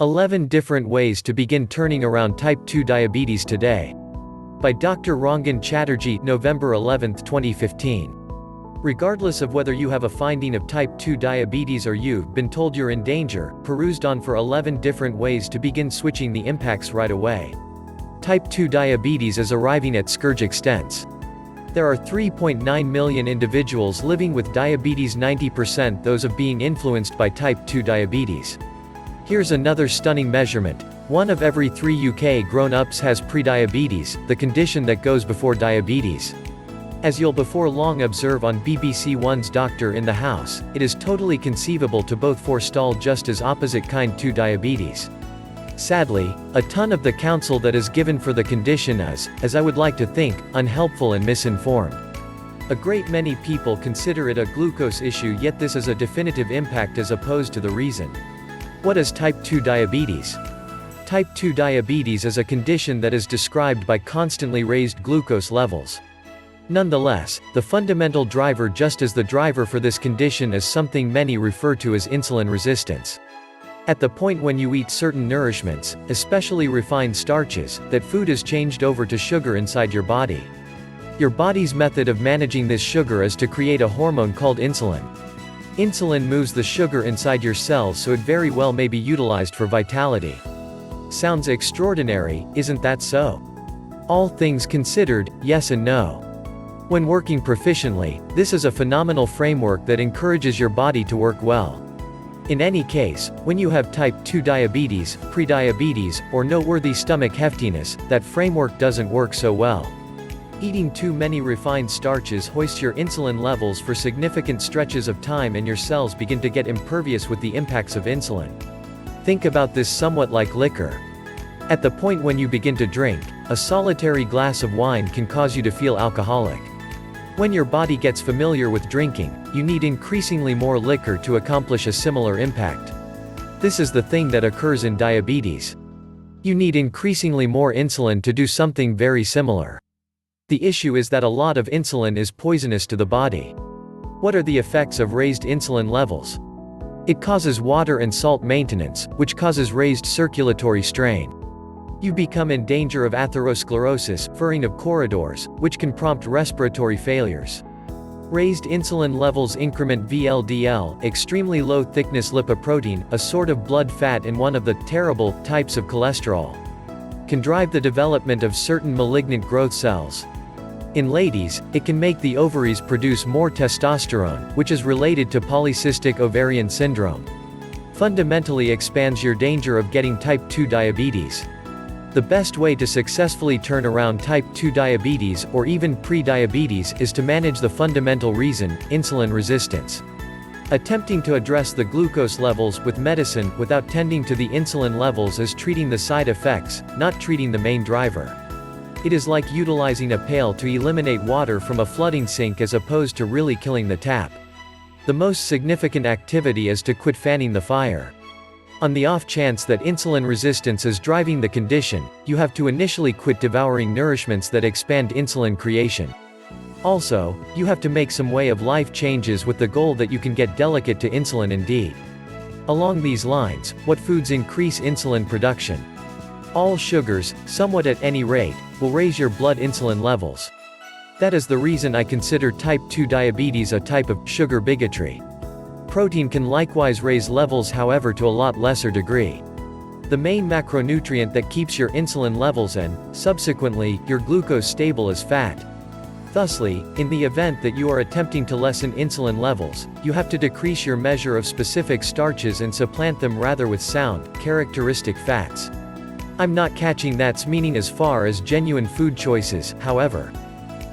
11 Different Ways to Begin Turning Around Type 2 Diabetes Today. By Dr. Rangan Chatterjee, November 11, 2015. Regardless of whether you have a finding of type 2 diabetes or you've been told you're in danger, perused on for 11 different ways to begin switching the impacts right away. Type 2 diabetes is arriving at scourge extents. There are 3.9 million individuals living with diabetes, 90% those of being influenced by type 2 diabetes. Here's another stunning measurement. 1 of every 3 UK grown-ups has prediabetes, the condition that goes before diabetes. As you'll before long observe on BBC One's Doctor in the House, it is totally conceivable to both forestall just as opposite kind 2 diabetes. Sadly, a ton of the counsel that is given for the condition is, as I would like to think, unhelpful and misinformed. A great many people consider it a glucose issue, yet this is a definitive impact as opposed to the reason. What is type 2 diabetes? Type 2 diabetes is a condition that is described by constantly raised glucose levels. Nonetheless, the fundamental driver, just as the driver for this condition, is something many refer to as insulin resistance. At the point when you eat certain nourishments, especially refined starches, that food has changed over to sugar inside your body. Your body's method of managing this sugar is to create a hormone called insulin. Insulin moves the sugar inside your cells, so it very well may be utilized for vitality. Sounds extraordinary, isn't that so? All things considered, yes and no. When working proficiently, this is a phenomenal framework that encourages your body to work well. In any case, when you have type 2 diabetes, prediabetes, or noteworthy stomach heftiness, that framework doesn't work so well. Eating too many refined starches hoists your insulin levels for significant stretches of time, and your cells begin to get impervious with the impacts of insulin. Think about this somewhat like liquor. At the point when you begin to drink, a solitary glass of wine can cause you to feel alcoholic. When your body gets familiar with drinking, you need increasingly more liquor to accomplish a similar impact. This is the thing that occurs in diabetes. You need increasingly more insulin to do something very similar. The issue is that a lot of insulin is poisonous to the body. What are the effects of raised insulin levels? It causes water and salt maintenance, which causes raised circulatory strain. You become in danger of atherosclerosis, furring of corridors, which can prompt respiratory failures. Raised insulin levels increment VLDL, extremely low thickness lipoprotein, a sort of blood fat in one of the terrible types of cholesterol. Can drive the development of certain malignant growth cells. In ladies, it can make the ovaries produce more testosterone, which is related to polycystic ovarian syndrome. Fundamentally expands your danger of getting type 2 diabetes. The best way to successfully turn around type 2 diabetes, or even pre-diabetes, is to manage the fundamental reason, insulin resistance. Attempting to address the glucose levels with medicine without tending to the insulin levels is treating the side effects, not treating the main driver. It is like utilizing a pail to eliminate water from a flooding sink as opposed to really killing the tap. The most significant activity is to quit fanning the fire. On the off chance that insulin resistance is driving the condition, you have to initially quit devouring nourishments that expand insulin creation. Also, you have to make some way of life changes with the goal that you can get delicate to insulin indeed. Along these lines, what foods increase insulin production? All sugars, somewhat at any rate, will raise your blood insulin levels. That is the reason I consider type 2 diabetes a type of sugar bigotry. Protein can likewise raise levels, however to a lot lesser degree. The main macronutrient that keeps your insulin levels and, subsequently, your glucose stable is fat. Thusly, in the event that you are attempting to lessen insulin levels, you have to decrease your measure of specific starches and supplant them rather with sound, characteristic fats. I'm not catching that's meaning as far as genuine food choices, however.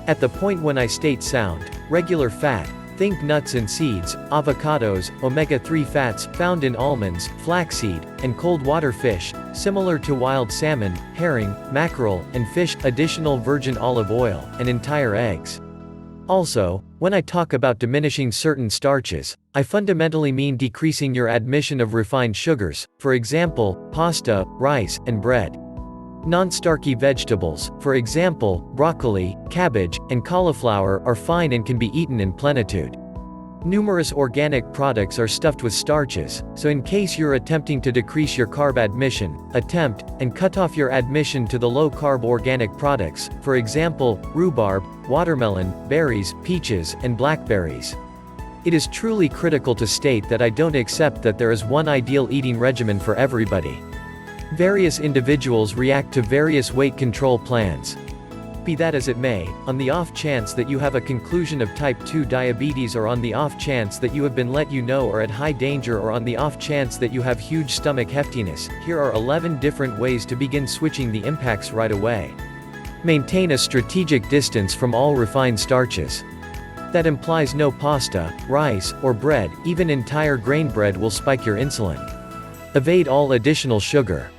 At the point when I state sound, regular fat, think nuts and seeds, avocados, omega-3 fats found in almonds, flaxseed, and cold water fish, similar to wild salmon, herring, mackerel, and fish, additional virgin olive oil, and entire eggs. Also, when I talk about diminishing certain starches, I fundamentally mean decreasing your admission of refined sugars, for example, pasta, rice, and bread. Non-starchy vegetables, for example, broccoli, cabbage, and cauliflower, are fine and can be eaten in plenitude. Numerous organic products are stuffed with starches, so in case you're attempting to decrease your carb admission, attempt and cut off your admission to the low-carb organic products, for example, rhubarb, watermelon, berries, peaches, and blackberries. It is truly critical to state that I don't accept that there is one ideal eating regimen for everybody. Various individuals react to various weight control plans. Be that as it may, on the off chance that you have a conclusion of type 2 diabetes, or on the off chance that you have been let you know are at high danger, or on the off chance that you have huge stomach heftiness, here are 11 different ways to begin switching the impacts right away. Maintain a strategic distance from all refined starches. That implies no pasta, rice, or bread. Even entire grain bread will spike your insulin. Evade all additional sugar.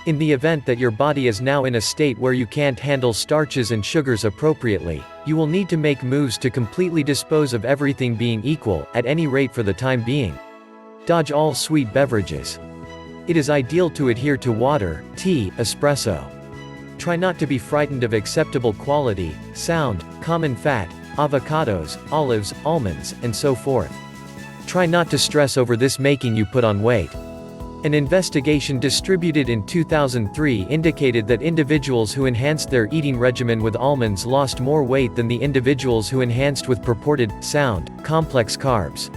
In the event that your body is now in a state where you can't handle starches and sugars appropriately, you will need to make moves to completely dispose of everything being equal, at any rate for the time being. Dodge all sweet beverages. It is ideal to adhere to water, tea, espresso. Try not to be frightened of acceptable quality, sound, common fat, avocados, olives, almonds, and so forth. Try not to stress over this making you put on weight. An investigation distributed in 2003 indicated that individuals who enhanced their eating regimen with almonds lost more weight than the individuals who enhanced with purported, sound, complex carbs.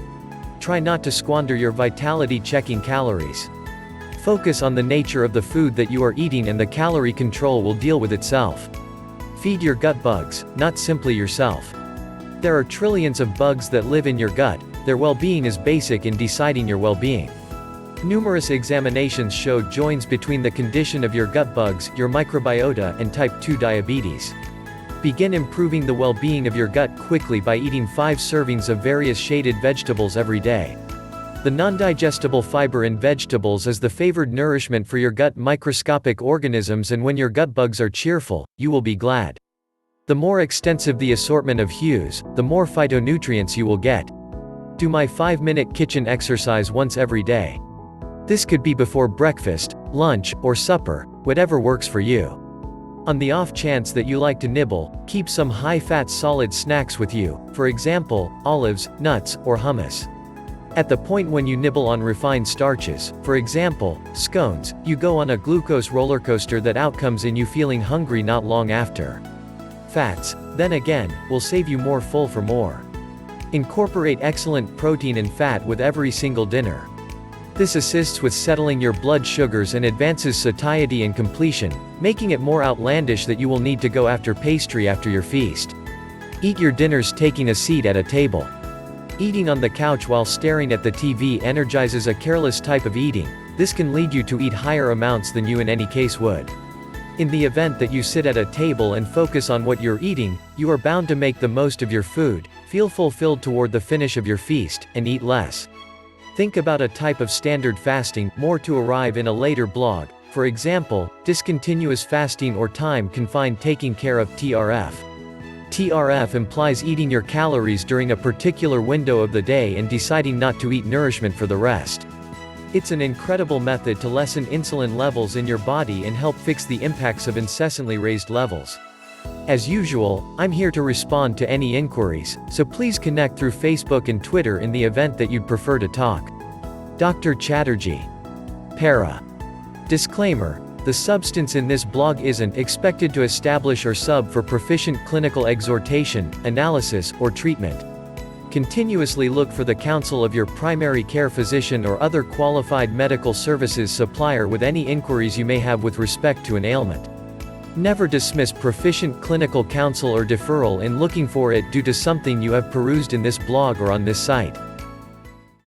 Try not to squander your vitality-checking calories. Focus on the nature of the food that you are eating, and the calorie control will deal with itself. Feed your gut bugs, not simply yourself. There are trillions of bugs that live in your gut. Their well-being is basic in deciding your well-being. Numerous examinations show joins between the condition of your gut bugs, your microbiota, and type 2 diabetes. Begin improving the well-being of your gut quickly by eating 5 servings of various shaded vegetables every day. The non-digestible fiber in vegetables is the favored nourishment for your gut microscopic organisms, and when your gut bugs are cheerful, you will be glad. The more extensive the assortment of hues, the more phytonutrients you will get. Do my 5-minute kitchen exercise once every day. This could be before breakfast, lunch, or supper, whatever works for you. On the off chance that you like to nibble, keep some high-fat solid snacks with you, for example, olives, nuts, or hummus. At the point when you nibble on refined starches, for example, scones, you go on a glucose roller coaster that outcomes in you feeling hungry not long after. Fats, then again, will save you more full for more. Incorporate excellent protein and fat with every single dinner. This assists with settling your blood sugars and advances satiety and completion, making it more outlandish that you will need to go after pastry after your feast. Eat your dinners taking a seat at a table. Eating on the couch while staring at the TV energizes a careless type of eating. This can lead you to eat higher amounts than you in any case would. In the event that you sit at a table and focus on what you're eating, you are bound to make the most of your food, feel fulfilled toward the finish of your feast, and eat less. Think about a type of standard fasting, more to arrive in a later blog. For example, discontinuous fasting or time-confined taking care of TRF. TRF implies eating your calories during a particular window of the day and deciding not to eat nourishment for the rest. It's an incredible method to lessen insulin levels in your body and help fix the impacts of incessantly raised levels. As usual, I'm here to respond to any inquiries, so please connect through Facebook and Twitter in the event that you'd prefer to talk. Dr. Chatterjee. Para. Disclaimer: the substance in this blog isn't expected to establish or sub for proficient clinical exhortation, analysis, or treatment. Continuously look for the counsel of your primary care physician or other qualified medical services supplier with any inquiries you may have with respect to an ailment. Never dismiss proficient clinical counsel or deferral in looking for it due to something you have perused in this blog or on this site.